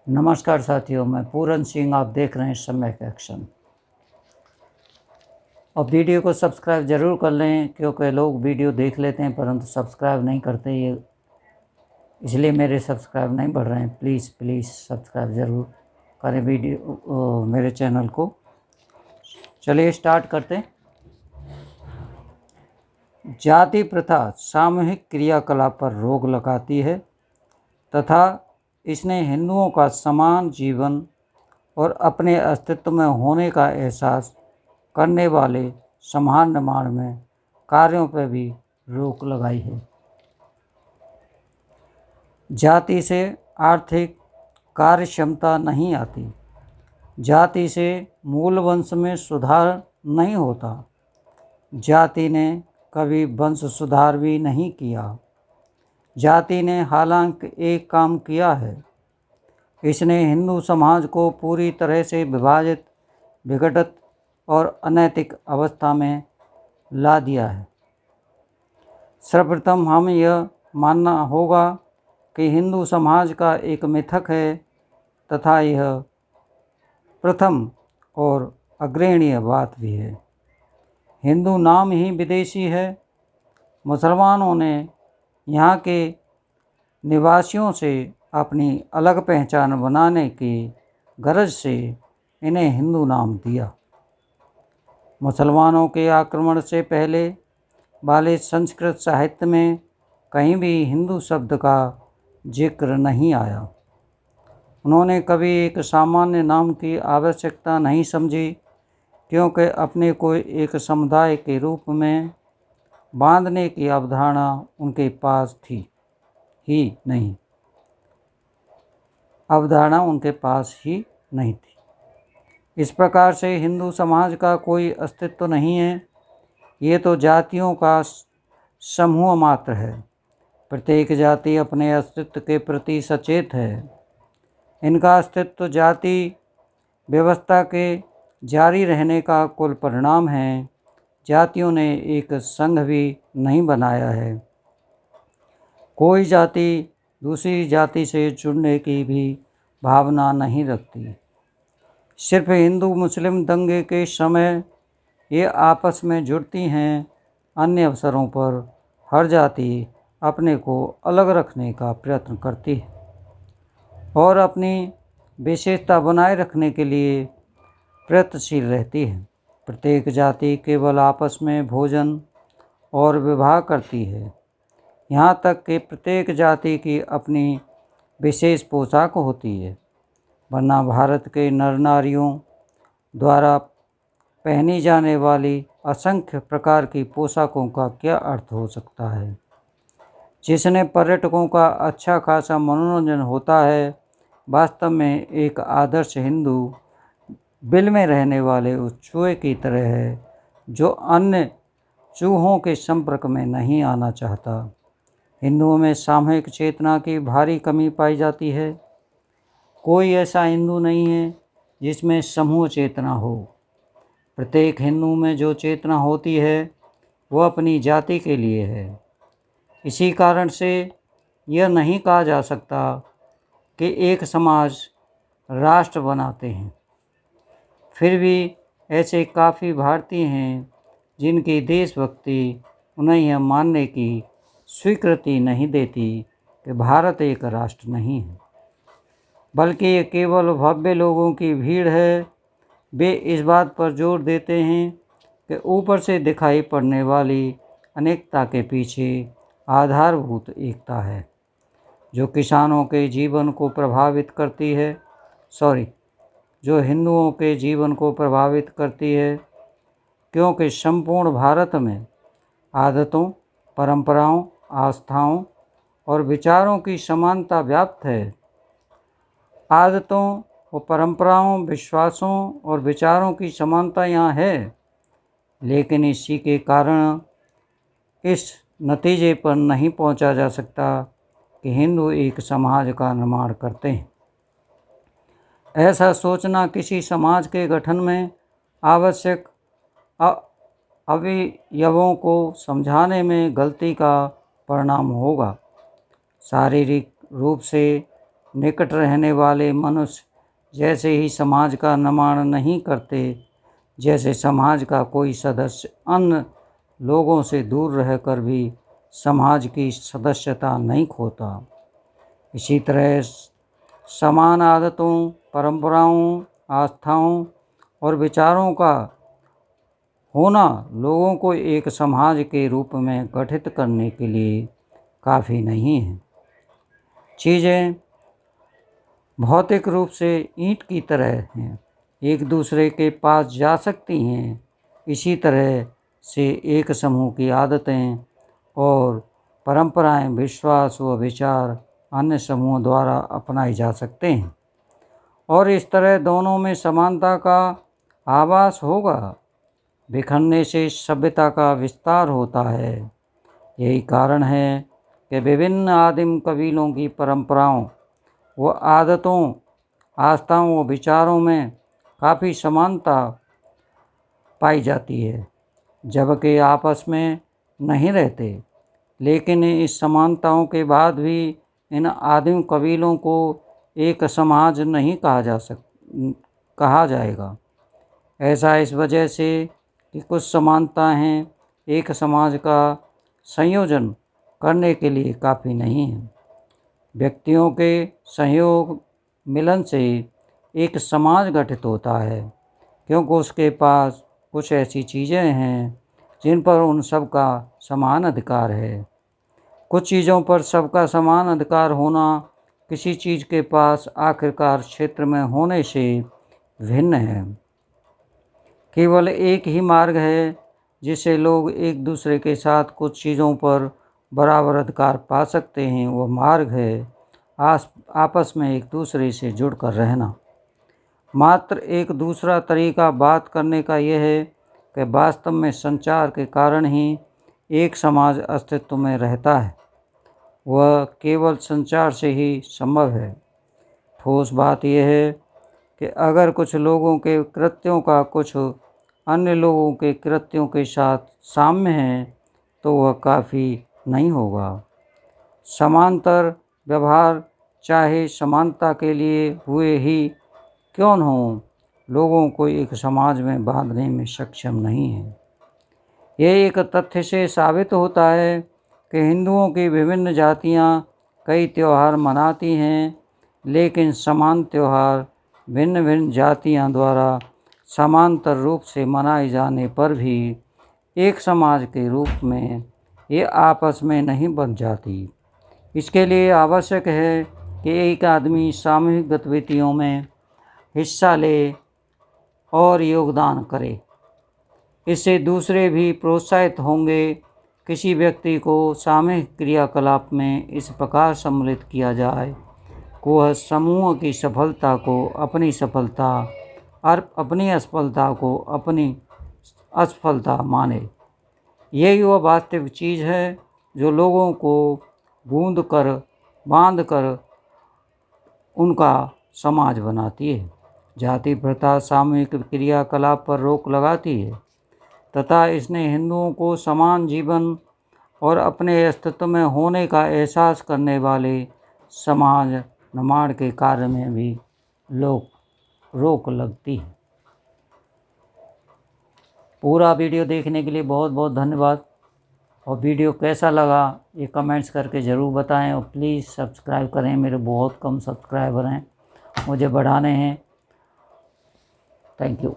नमस्कार साथियों, मैं पूरन सिंह। आप देख रहे हैं सम्यक एक्शन। और वीडियो को सब्सक्राइब ज़रूर कर लें, क्योंकि लोग वीडियो देख लेते हैं परंतु सब्सक्राइब नहीं करते। ये इसलिए मेरे सब्सक्राइब नहीं बढ़ रहे हैं। प्लीज़ सब्सक्राइब ज़रूर करें वीडियो मेरे चैनल को। चलिए स्टार्ट करते हैं। जाति प्रथा सामूहिक क्रियाकलाप पर रोक लगाती है तथा इसने हिंदुओं का समान जीवन और अपने अस्तित्व में होने का एहसास करने वाले समाज निर्माण में कार्यों पर भी रोक लगाई है। जाति से आर्थिक कार्य क्षमता नहीं आती। जाति से मूल वंश में सुधार नहीं होता। जाति ने कभी वंश सुधार भी नहीं किया। जाति ने हालांकि एक काम किया है, इसने हिंदू समाज को पूरी तरह से विभाजित, विघटित और अनैतिक अवस्था में ला दिया है। सर्वप्रथम हम यह मानना होगा कि हिंदू समाज का एक मिथक है तथा यह प्रथम और अग्रणीय बात भी है। हिंदू नाम ही विदेशी है। मुसलमानों ने यहाँ के निवासियों से अपनी अलग पहचान बनाने की गरज से इन्हें हिंदू नाम दिया। मुसलमानों के आक्रमण से पहले वाले संस्कृत साहित्य में कहीं भी हिंदू शब्द का जिक्र नहीं आया। उन्होंने कभी एक सामान्य नाम की आवश्यकता नहीं समझी, क्योंकि अपने को एक समुदाय के रूप में बांधने की अवधारणा उनके पास थी ही नहीं। इस प्रकार से हिंदू समाज का कोई अस्तित्व नहीं है। ये तो जातियों का समूह मात्र है। प्रत्येक जाति अपने अस्तित्व के प्रति सचेत है। इनका अस्तित्व जाति व्यवस्था के जारी रहने का कुल परिणाम है। जातियों ने एक संघ भी नहीं बनाया है। कोई जाति दूसरी जाति से जुड़ने की भी भावना नहीं रखती। सिर्फ हिंदू मुस्लिम दंगे के समय ये आपस में जुड़ती हैं। अन्य अवसरों पर हर जाति अपने को अलग रखने का प्रयत्न करती है और अपनी विशेषता बनाए रखने के लिए प्रयत्नशील रहती है। प्रत्येक जाति केवल आपस में भोजन और विवाह करती है। यहाँ तक कि प्रत्येक जाति की अपनी विशेष पोशाक होती है, वरना भारत के नर नारियों द्वारा पहनी जाने वाली असंख्य प्रकार की पोशाकों का क्या अर्थ हो सकता है, जिसने पर्यटकों का अच्छा खासा मनोरंजन होता है। वास्तव में एक आदर्श हिंदू बिल में रहने वाले उस चूहे की तरह है जो अन्य चूहों के संपर्क में नहीं आना चाहता। हिंदुओं में सामूहिक चेतना की भारी कमी पाई जाती है। कोई ऐसा हिंदू नहीं है जिसमें समूह चेतना हो। प्रत्येक हिंदू में जो चेतना होती है वह अपनी जाति के लिए है। इसी कारण से यह नहीं कहा जा सकता कि एक समाज राष्ट्र बनाते हैं। फिर भी ऐसे काफ़ी भारतीय हैं जिनकी देशभक्ति उन्हें यह मानने की स्वीकृति नहीं देती कि भारत एक राष्ट्र नहीं है, बल्कि ये केवल भव्य लोगों की भीड़ है। वे इस बात पर जोर देते हैं कि ऊपर से दिखाई पड़ने वाली अनेकता के पीछे आधारभूत एकता है, जो किसानों के जीवन को प्रभावित करती है। जो हिंदुओं के जीवन को प्रभावित करती है, क्योंकि संपूर्ण भारत में आदतों, परंपराओं, आस्थाओं और विचारों की समानता व्याप्त है। आदतों और परंपराओं, विश्वासों और विचारों की समानता यहाँ है, लेकिन इसी के कारण इस नतीजे पर नहीं पहुँचा जा सकता कि हिंदू एक समाज का निर्माण करते हैं। ऐसा सोचना किसी समाज के गठन में आवश्यक अवयवों को समझाने में गलती का परिणाम होगा। शारीरिक रूप से निकट रहने वाले मनुष्य जैसे ही समाज का निर्माण नहीं करते, जैसे समाज का कोई सदस्य अन्य लोगों से दूर रहकर भी समाज की सदस्यता नहीं खोता, इसी तरह समान आदतों, परंपराओं, आस्थाओं और विचारों का होना लोगों को एक समाज के रूप में गठित करने के लिए काफ़ी नहीं है। चीज़ें भौतिक रूप से ईंट की तरह हैं, एक दूसरे के पास जा सकती हैं। इसी तरह से एक समूह की आदतें और परंपराएं, विश्वास व विचार अन्य समूहों द्वारा अपनाए जा सकते हैं और इस तरह दोनों में समानता का आभास होगा। बिखरने से सभ्यता का विस्तार होता है। यही कारण है कि विभिन्न आदिम कबीलों की परंपराओं व आदतों, आस्थाओं व विचारों में काफ़ी समानता पाई जाती है, जबकि आपस में नहीं रहते। लेकिन इस समानताओं के बाद भी इन आदिम कबीलों को एक समाज नहीं कहा जाएगा। ऐसा इस वजह से कि कुछ समानताएं एक समाज का संयोजन करने के लिए काफ़ी नहीं है। व्यक्तियों के सहयोग मिलन से एक समाज गठित होता है, क्योंकि उसके पास कुछ ऐसी चीज़ें हैं जिन पर उन सब का समान अधिकार है। कुछ चीज़ों पर सबका समान अधिकार होना किसी चीज़ के पास आखिरकार क्षेत्र में होने से भिन्न है। केवल एक ही मार्ग है जिससे लोग एक दूसरे के साथ कुछ चीज़ों पर बराबर अधिकार पा सकते हैं। वह मार्ग है आपस में एक दूसरे से जुड़कर रहना। मात्र एक दूसरा तरीका बात करने का यह है कि वास्तव में संचार के कारण ही एक समाज अस्तित्व में रहता है। वह केवल संचार से ही संभव है। ठोस बात यह है कि अगर कुछ लोगों के कृत्यों का कुछ अन्य लोगों के कृत्यों के साथ साम्य है तो वह काफ़ी नहीं होगा। समांतर व्यवहार चाहे समानता के लिए हुए ही क्यों न हो, लोगों को एक समाज में बांधने में सक्षम नहीं है। यह एक तथ्य से साबित होता है कि हिंदुओं की विभिन्न जातियां कई त्यौहार मनाती हैं, लेकिन समान त्यौहार भिन्न भिन्न जातियों द्वारा समांतर रूप से मनाए जाने पर भी एक समाज के रूप में ये आपस में नहीं बन जाती। इसके लिए आवश्यक है कि एक आदमी सामूहिक गतिविधियों में हिस्सा ले और योगदान करे। इससे दूसरे भी प्रोत्साहित होंगे। किसी व्यक्ति को सामूहिक क्रियाकलाप में इस प्रकार सम्मिलित किया जाए कि वह समूह की सफलता को अपनी सफलता और अपनी असफलता को अपनी असफलता माने। यही वह वास्तविक चीज़ है जो लोगों को बांध कर उनका समाज बनाती है। जाति प्रथा सामूहिक क्रियाकलाप पर रोक लगाती है तथा इसने हिंदुओं को समान जीवन और अपने अस्तित्व में होने का एहसास करने वाले समाज निर्माण के कार्य में भी रोक लगती है। पूरा वीडियो देखने के लिए बहुत बहुत धन्यवाद और वीडियो कैसा लगा ये कमेंट्स करके ज़रूर बताएं और प्लीज़ सब्सक्राइब करें। मेरे बहुत कम सब्सक्राइबर हैं, मुझे बढ़ाने हैं। Thank you.